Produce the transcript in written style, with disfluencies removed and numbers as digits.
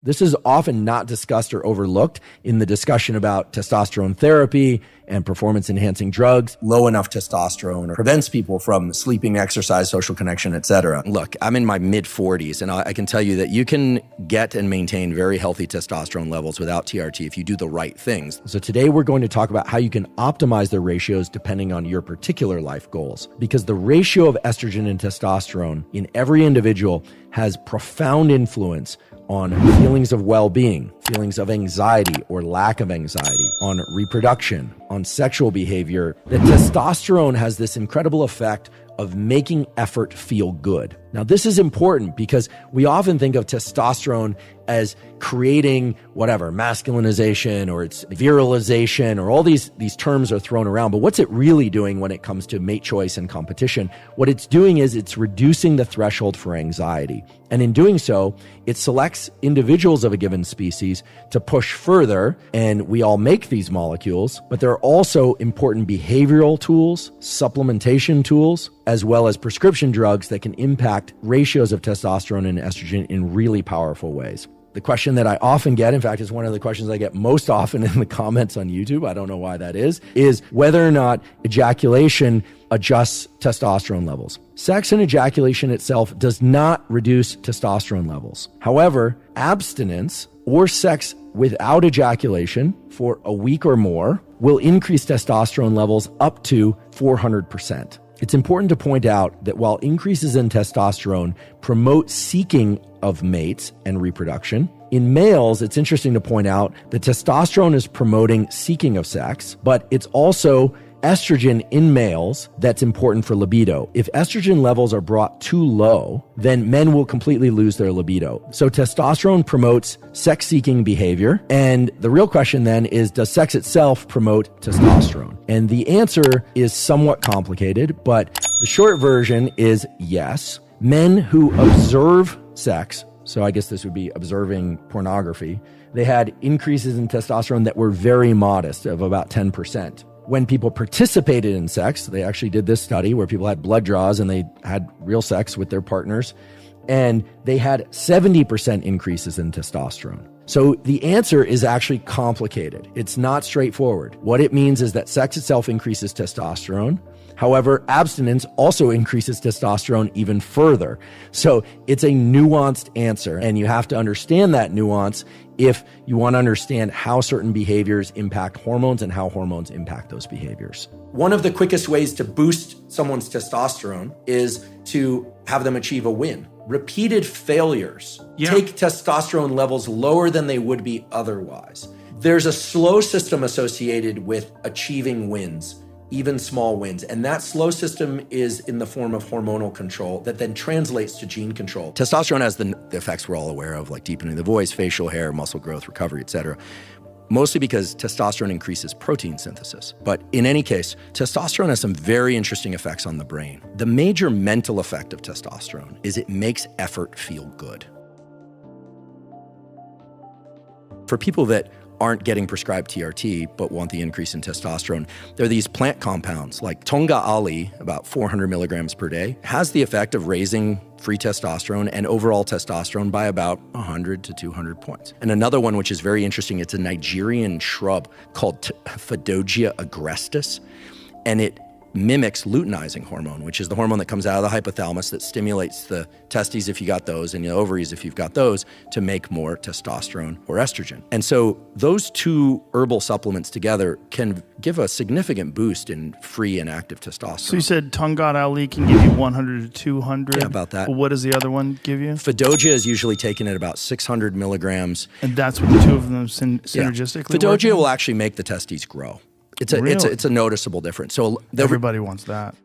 This is often not discussed or overlooked in the discussion about testosterone therapy and performance-enhancing drugs. Low enough testosterone prevents people from sleeping, exercise, social connection, etc. Look, I'm in my mid-40s, and I can tell you that you can get and maintain very healthy testosterone levels without TRT if you do the right things. So today we're going to talk about how you can optimize the ratios depending on your particular life goals, because the ratio of estrogen and testosterone in every individual has profound influence on feelings of well-being, feelings of anxiety or lack of anxiety, on reproduction, on sexual behavior. That testosterone has this incredible effect of making effort feel good. Now, this is important because we often think of testosterone as creating whatever, masculinization, or it's virilization, or all these terms are thrown around. But what's it really doing when it comes to mate choice and competition? What it's doing is it's reducing the threshold for anxiety. And in doing so, it selects individuals of a given species to push further. And we all make these molecules, but there are also important behavioral tools, supplementation tools, as well as prescription drugs that can impact ratios of testosterone and estrogen in really powerful ways. The question that I often get, in fact, is one of the questions I get most often in the comments on YouTube, I don't know why that is whether or not ejaculation adjusts testosterone levels. Sex and ejaculation itself does not reduce testosterone levels. However, abstinence or sex without ejaculation for a week or more will increase testosterone levels up to 400%. It's important to point out that while increases in testosterone promote seeking of mates and reproduction, in males, it's interesting to point out that testosterone is promoting seeking of sex, but it's also estrogen in males that's important for libido. If estrogen levels are brought too low, then men will completely lose their libido. So testosterone promotes sex-seeking behavior. And the real question then is, does sex itself promote testosterone? And the answer is somewhat complicated, but the short version is yes. Men who observe sex, so I guess this would be observing pornography, they had increases in testosterone that were very modest, of about 10%. When people participated in sex, they actually did this study where people had blood draws and they had real sex with their partners, and they had 70% increases in testosterone. So the answer is actually complicated. It's not straightforward. What it means is that sex itself increases testosterone. However, abstinence also increases testosterone even further. So it's a nuanced answer, and you have to understand that nuance if you want to understand how certain behaviors impact hormones and how hormones impact those behaviors. One of the quickest ways to boost someone's testosterone is to have them achieve a win. Repeated failures take testosterone levels lower than they would be otherwise. There's a slow system associated with achieving wins, even small wins. And that slow system is in the form of hormonal control that then translates to gene control. Testosterone has the effects we're all aware of, like deepening the voice, facial hair, muscle growth, recovery, etc. Mostly because testosterone increases protein synthesis. But in any case, testosterone has some very interesting effects on the brain. The major mental effect of testosterone is it makes effort feel good. For people that aren't getting prescribed TRT but want the increase in testosterone, there are these plant compounds like tonga ali, about 400 milligrams per day, has the effect of raising free testosterone and overall testosterone by about 100 to 200 points. And another one, which is very interesting, it's a Nigerian shrub called Phaedogia agrestis, and it mimics luteinizing hormone, which is the hormone that comes out of the hypothalamus that stimulates the testes if you got those and the ovaries if you've got those to make more testosterone or estrogen. And so those two herbal supplements together can give a significant boost in free and active testosterone. So you said Tongat Ali can give you 100 to 200? Yeah, about that. Well, what does the other one give you? Phaedogia is usually taken at about 600 milligrams. And that's what the two of them synergistically Phaedogia will actually make the testes grow. It's a noticeable difference. So everybody wants that.